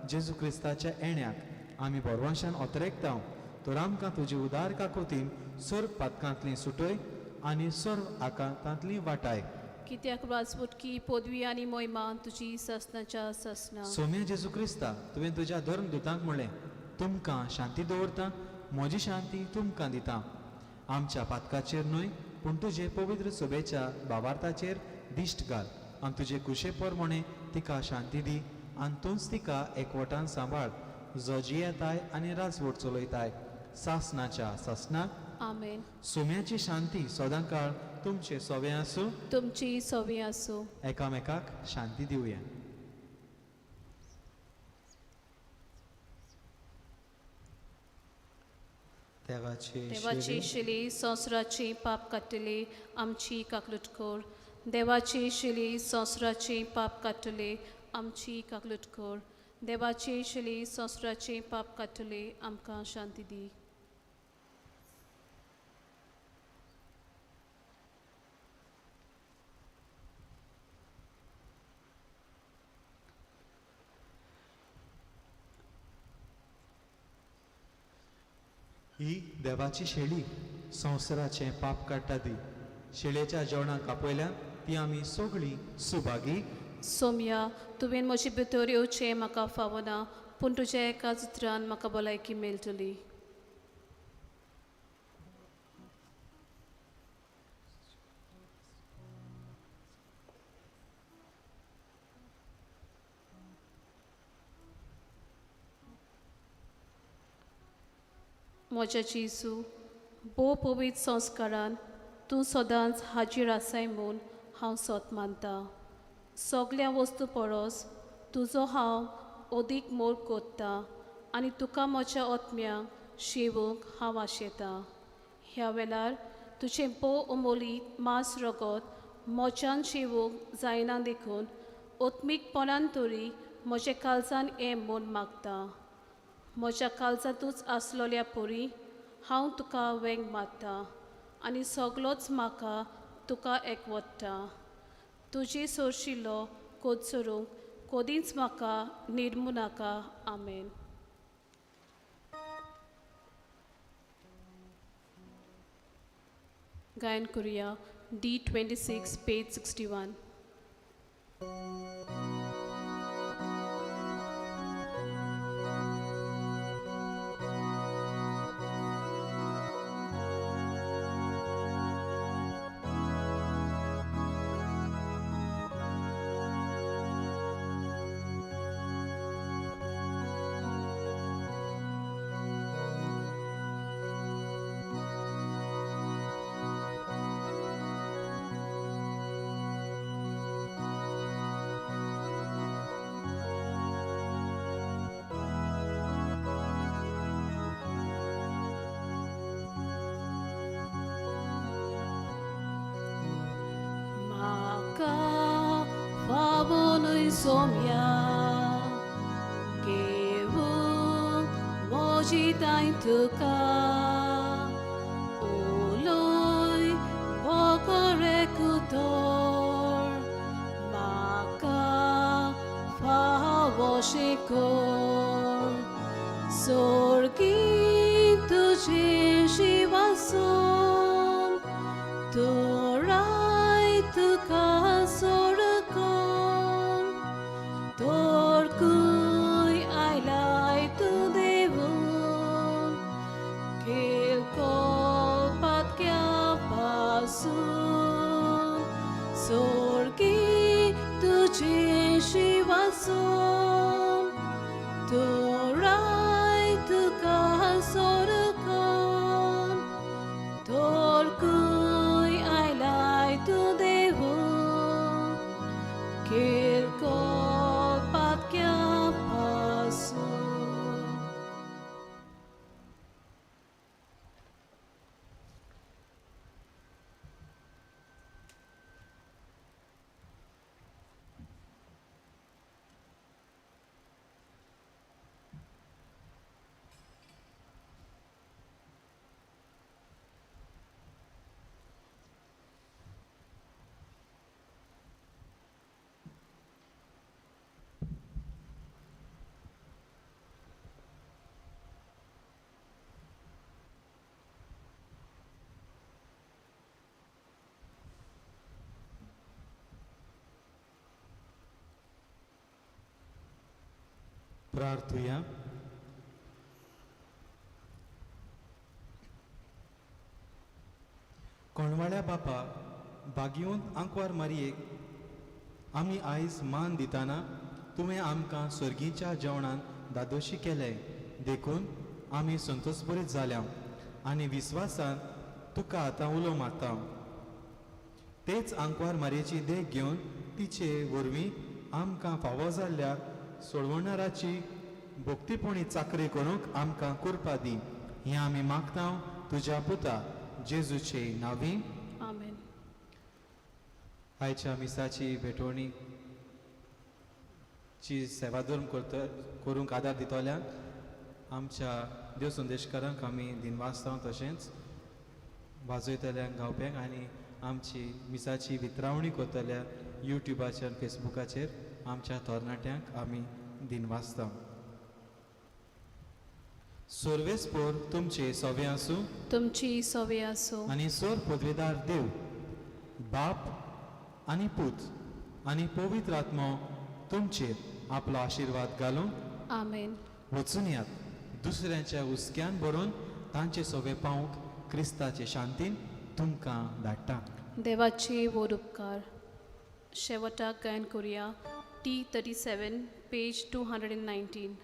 जेजू क्रिस्ताच्या येण्याक आमी बोरवाशान ओतरेकता तर आमकां तुजी उदार काकोतीन सर्व पातकांतली सुटय आनी सर्व आकांतांतली वाटाय. कित्याक राजवटकी पदवी आनी मोहिमा तुजी ससनाच्या ससना. सोम्या जेजू क्रिस्ता तुवें तुज्या धर्मदुतांक म्हणलें तुमकां शांती दवरता, म्हजी शांती तुमकां दिता. आमच्या पातकाचेर न्हय पूण तुजे पवित्र सोबेच्या भावार्थाचेर दिश्ट घाल आनी तुजे कुशेपर म्हणे तिका शांती दी आनी तूंच तिका एकवटान सांबाळ जो जियेताय आनी राजवट चलयताय सासनाच्या सासनाक. आमेन. सोम्याची शांती सदां काळ तुमचे सोवे आसूं. तुमची सवी आसूं. एकामेकाक शांती दिवया. देवाची शिली संवसाराची पाप काडटली आमची काकलुटकोर. देवाची शिली संवसाराची पाप काडटली आमची काकलुटकोर. देवाची शिली संवसाराची पाप काडटली आमकां शांती दी. ही देवाची शेळी संवसाराचें पाप काडटा ती. शेळयेच्या जेवणाक आपयल्या ती आमी सगळीं सुभागी. सोम्या तुवें म्हजे भितर येवचें म्हाका फावना पूण तुज्या एकाच उतरान म्हाका भलायकी मेळटली. म्हज्या जेजू भोव पवित्र संस्कारान तूं सदांच हाजीर आसाय म्हूण हांव सोत मानता. सगळ्या वस्तू परस तुजो हांव अदीक मोल कोत्ता आनी तुका म्हज्या आत्म्याक शेवूंक हांव आशेतां. ह्या वेळार तुजें भोव अमोलीत मांस रगत म्हज्यान शेवूंक जायना देखून आत्मीकपणान तरी म्हज्या काळजान हें म्हूण मागता. म्हज्या काळजांतूच आसलोल्या परी हांव तुका वेंग मारता आनी सगळोच म्हाका तुका एकवटता. तुजी सोरशिल्लो कोचरूंक कोदींच म्हाका निर्मू नाका. आमेन. गायन करुया D26 page 61. Somia kewu moji tain tuka uloi bokore kutor maka fawoshikor sorgi tuje shivason torai tuka sorakon Torkui I like to devon Kil kol pat kya pasun Sorgi tujhe shivason Torai tu ka sorakon Torkui I प्रार्थुया. कोणवाड्या बापा बागीवन आंकवार मारयेक आमी आयज मान दिताना तुवें आमकां सर्गीच्या जेवणान दादोशी केले देखून आमी संतोषभरीत जाल्या आनी विस्वासान तुका आतां उलो मारता. तेच आंकवार मारयेची देख घेवन तिचे वरवीं आमकां फावो जाल्ल्या सोडवणाराची भोक्तीपणी चाकरी करूंक आमकां करपा दी. हें आमी मागता तुज्या पुता जेजूचे नांवी. आमेन. आयच्या मिसाची भेटवणी ची सेवा धर्म करूंक आदार दितोल्यांक आमच्या देव संदेशकारांक आमी दिनवासता तशेंच वाजयतल्यांक गावप्यांक आनी आमची मिसाची वितरावणी करतल्या युट्यूबाचेर आनी फेसबुकाचेर आमच्या तरणाट्यांक आमी दिनवासता. सोर्वेस्पोर तुमचे सवे आसूं तुमची सवे आसूं आनी सोर पदवेदार देव बाप आनी पूत आनी पवित्र आत्मो तुमचेर आपलो आशिर्वाद घालूं. आमेन. वचून यात दुसऱ्यांच्या हुस्क्यान भरून तांचे सवे पावंक क्रिस्ताचे शांतीन तुमकां धाडटा. देवाचे वोर उपकार. शेवटाक गायन करुया T37 पेज 219.